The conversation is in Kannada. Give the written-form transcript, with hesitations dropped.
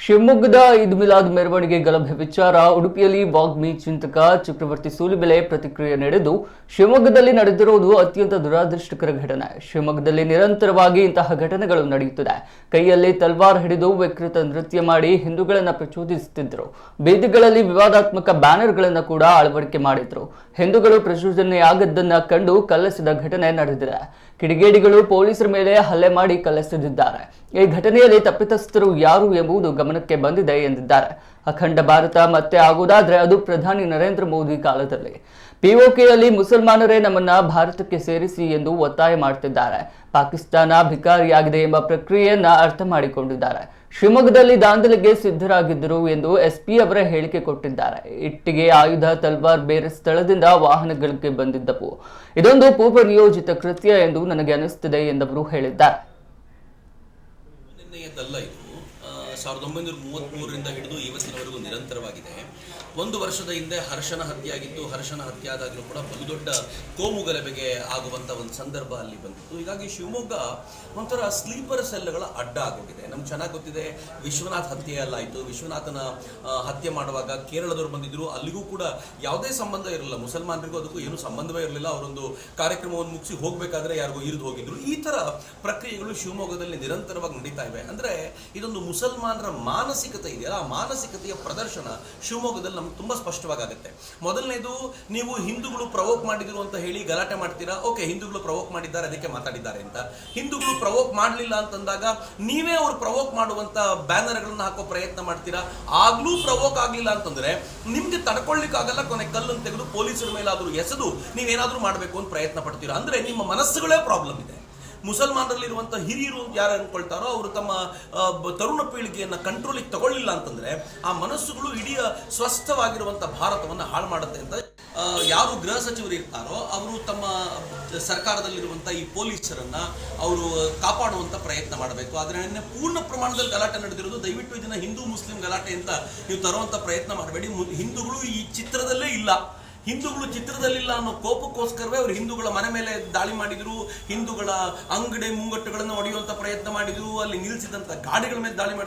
ಶಿವಮೊಗ್ಗದ ಈದ್ ಮಿಲಾದ್ ಮೆರವಣಿಗೆ ಗಲಭೆ ವಿಚಾರ ಉಡುಪಿಯಲ್ಲಿ ವಾಗ್ಮಿ ಚಿಂತಕ ಚಕ್ರವರ್ತಿ ಸೂಲಿಬೆಲೆ ಪ್ರತಿಕ್ರಿಯೆ ನೀಡಿದ್ದು, ಶಿವಮೊಗ್ಗದಲ್ಲಿ ನಡೆದಿರುವುದು ಅತ್ಯಂತ ದುರಾದೃಷ್ಟಕರ ಘಟನೆ. ಶಿವಮೊಗ್ಗದಲ್ಲಿ ನಿರಂತರವಾಗಿ ಇಂತಹ ಘಟನೆಗಳು ನಡೆಯುತ್ತಿದೆ. ಕೈಯಲ್ಲಿ ತಲ್ವಾರ್ ಹಿಡಿದು ವಿಕೃತ ನೃತ್ಯ ಮಾಡಿ ಹಿಂದೂಗಳನ್ನು ಪ್ರಚೋದಿಸುತ್ತಿದ್ದರು. ಬೀದಿಗಳಲ್ಲಿ ವಿವಾದಾತ್ಮಕ ಬ್ಯಾನರ್ಗಳನ್ನು ಕೂಡ ಅಳವಡಿಕೆ ಮಾಡಿದ್ರು. ಹಿಂದೂಗಳು ಪ್ರಚೋದನೆಯಾಗದ್ದನ್ನ ಕಂಡು ಕಲ್ಲೆಸೆದ ಘಟನೆ ನಡೆದಿದೆ. ಕಿಡಿಗೇಡಿಗಳು ಪೊಲೀಸರ ಮೇಲೆ ಹಲ್ಲೆ ಮಾಡಿ ಕಲ್ಲೆಸೆದಿದ್ದಾರೆ. ಈ ಘಟನೆಯಲ್ಲಿ ತಪ್ಪಿತಸ್ಥರು ಯಾರು ಎಂಬುದು ಗಮನಕ್ಕೆ ಬಂದಿದೆ ಎಂದಿದ್ದಾರೆ. ಅಖಂಡ ಭಾರತ ಮತ್ತೆ ಆಗುವುದಾದ್ರೆ ಅದು ಪ್ರಧಾನಿ ನರೇಂದ್ರ ಮೋದಿ ಕಾಲದಲ್ಲಿ. ಪಿಒಕೆಯಲ್ಲಿ ಮುಸಲ್ಮಾನರೇ ನಮ್ಮನ್ನ ಭಾರತಕ್ಕೆ ಸೇರಿಸಿ ಎಂದು ಒತ್ತಾಯ ಮಾಡುತ್ತಿದ್ದಾರೆ. ಪಾಕಿಸ್ತಾನ ಭಿಕಾರಿಯಾಗಿದೆ ಎಂಬ ಪ್ರಕ್ರಿಯೆಯನ್ನ ಅರ್ಥ ಮಾಡಿಕೊಂಡಿದ್ದಾರೆ. ಶಿವಮೊಗ್ಗದಲ್ಲಿ ದಾಂಧಲೆಗೆ ಸಿದ್ಧರಾಗಿದ್ದರು ಎಂದು ಎಸ್ಪಿ ಅವರೇ ಹೇಳಿಕೆ ಕೊಟ್ಟಿದ್ದಾರೆ. ಇಟ್ಟಿಗೆ, ಆಯುಧ, ತಲ್ವಾರ್ ಬೇರೆ ಸ್ಥಳದಿಂದ ವಾಹನಗಳಿಗೆ ಬಂದಿದ್ದವು. ಇದೊಂದು ಪೂರ್ವ ನಿಯೋಜಿತ ಕೃತ್ಯ ಎಂದು ನನಗೆ ಅನಿಸುತ್ತದೆ ಎಂದವರು ಹೇಳಿದ್ದಾರೆ. 1933ರಿಂದ ಹಿಡಿದು ಇವತ್ತಿನವರೆಗೂ ನಿರಂತರವಾಗಿದೆ. ಒಂದು ವರ್ಷದ ಹಿಂದೆ ಹರ್ಷನ ಹತ್ಯೆ ಆಗಿತ್ತು. ಹರ್ಷನ ಹತ್ಯೆ ಆದಾಗಲೂ ಕೂಡ ಬಹುದೊಡ್ಡ ಕೋಮು ಗಲಭೆಗೆ ಆಗುವಂಥ ಒಂದು ಸಂದರ್ಭ ಅಲ್ಲಿ ಬಂದಿತ್ತು. ಹೀಗಾಗಿ ಶಿವಮೊಗ್ಗ ಒಂಥರ ಸ್ಲೀಪರ್ ಸೆಲ್ಗಳ ಅಡ್ಡ ಆಗೋಗಿದೆ. ನಮ್ಗೆ ಚೆನ್ನಾಗಿ ಗೊತ್ತಿದೆ, ವಿಶ್ವನಾಥ್ ಹತ್ಯೆ ಅಲ್ಲಾಯಿತು. ವಿಶ್ವನಾಥನ ಹತ್ಯೆ ಮಾಡುವಾಗ ಕೇರಳದವರು ಬಂದಿದ್ರು. ಅಲ್ಲಿಗೂ ಕೂಡ ಯಾವುದೇ ಸಂಬಂಧ ಇರಲಿಲ್ಲ, ಮುಸಲ್ಮಾನರಿಗೂ ಅದಕ್ಕೂ ಏನು ಸಂಬಂಧವೇ ಇರಲಿಲ್ಲ. ಅವರೊಂದು ಕಾರ್ಯಕ್ರಮವನ್ನು ಮುಗಿಸಿ ಹೋಗಬೇಕಾದ್ರೆ ಯಾರಿಗೂ ಇರಿದು ಹೋಗಿದ್ರು. ಈ ಥರ ಪ್ರಕ್ರಿಯೆಗಳು ಶಿವಮೊಗ್ಗದಲ್ಲಿ ನಿರಂತರವಾಗಿ ನಡೀತಾ ಇವೆ. ಅಂದರೆ ಇದೊಂದು ಮುಸಲ್ಮಾನರ ಮಾನಸಿಕತೆ ಇದೆಯಲ್ಲ, ಆ ಮಾನಸಿಕತೆಯ ಪ್ರದರ್ಶನ ಶಿವಮೊಗ್ಗದಲ್ಲಿ ನಮ್ಗೆ ತುಂಬ ಸ್ಪಷ್ಟವಾಗುತ್ತೆ. ಮೊದಲನೇದು, ನೀವು ಹಿಂದೂಗಳು ಪ್ರವೋಕ್ ಮಾಡಿದ್ರು ಅಂತ ಹೇಳಿ ಗಲಾಟೆ ಮಾಡ್ತೀರಾ. ಓಕೆ, ಹಿಂದೂಗಳು ಪ್ರವೋಕ್ ಮಾಡಿದ್ದಾರೆ, ಅದಕ್ಕೆ ಮಾತಾಡಿದ್ದಾರೆ ಅಂತ. ಹಿಂದೂಗಳು ಪ್ರವೋಕ್ ಮಾಡಲಿಲ್ಲ ಅಂತಂದಾಗ ನೀವೇ ಅವ್ರು ಪ್ರವೋಕ್ ಮಾಡುವಂತ ಬ್ಯಾನರ್ಗಳನ್ನ ಹಾಕೋ ಪ್ರಯತ್ನ ಮಾಡ್ತೀರಾ. ಆಗ್ಲೂ ಪ್ರವೋಕ್ ಆಗ್ಲಿಲ್ಲ ಅಂತಂದ್ರೆ ನಿಮ್ಗೆ ತಡ್ಕೊಳ್ಳಿಕ್ಕಾಗಲ್ಲ. ಕೊನೆ ಕಲ್ಲನ್ನು ತೆಗೆದು ಪೊಲೀಸರ ಮೇಲಾದ್ರೂ ಎಸೆದು ನೀವೇನಾದ್ರೂ ಮಾಡಬೇಕು ಅಂತ ಪ್ರಯತ್ನ ಪಡ್ತೀರಾ. ಅಂದ್ರೆ ನಿಮ್ಮ ಮನಸ್ಸುಗಳೇ ಪ್ರಾಬ್ಲಮ್ ಇದೆ. ಮುಸಲ್ಮಾನರಲ್ಲಿರುವಂತಹ ಹಿರಿಯರು ಯಾರು ಅನ್ಕೊಳ್ತಾರೋ ಅವರು ತಮ್ಮ ತರುಣ ಪೀಳಿಗೆಯನ್ನ ಕಂಟ್ರೋಲಿಗೆ ತಗೊಳ್ಳಿಲ್ಲ ಅಂತಂದ್ರೆ ಆ ಮನಸ್ಸುಗಳು ಇಡೀ ಸ್ವಸ್ಥವಾಗಿರುವಂತ ಭಾರತವನ್ನ ಹಾಳು ಮಾಡುತ್ತೆ ಅಂತ ಯಾರು ಗೃಹ ಸಚಿವರು ಇರ್ತಾರೋ ಅವರು ತಮ್ಮ ಸರ್ಕಾರದಲ್ಲಿರುವಂಥ ಈ ಪೊಲೀಸರನ್ನ ಅವರು ಕಾಪಾಡುವಂಥ ಪ್ರಯತ್ನ ಮಾಡಬೇಕು. ಆದರೆ ಪೂರ್ಣ ಪ್ರಮಾಣದಲ್ಲಿ ಗಲಾಟೆ ನಡೆದಿರೋದು. ದಯವಿಟ್ಟು ಇದನ್ನ ಹಿಂದೂ ಮುಸ್ಲಿಂ ಗಲಾಟೆ ಅಂತ ನೀವು ತರುವಂಥ ಪ್ರಯತ್ನ ಮಾಡಬೇಡಿ. ಹಿಂದೂಗಳು ಈ ಚಿತ್ರದಲ್ಲೇ ಇಲ್ಲ. ಹಿಂದೂಗಳು ಚಿತ್ರದಲ್ಲಿಲ್ಲ ಅನ್ನೋ ಕೋಪಕ್ಕೋಸ್ಕರವೇ ಅವರು ಹಿಂದೂಗಳ ಮನೆ ಮೇಲೆ ದಾಳಿ ಮಾಡಿದ್ರು, ಹಿಂದೂಗಳ ಅಂಗಡಿ ಮುಂಗಟ್ಟುಗಳನ್ನು ಹೊಡೆಯುವಂಥ ಪ್ರಯತ್ನ ಮಾಡಿದ್ರು, ಅಲ್ಲಿ ನಿಲ್ಲಿಸಿದಂಥ ಗಾಡಿಗಳ ಮೇಲೆ ದಾಳಿ ಮಾಡಿದ್ರು.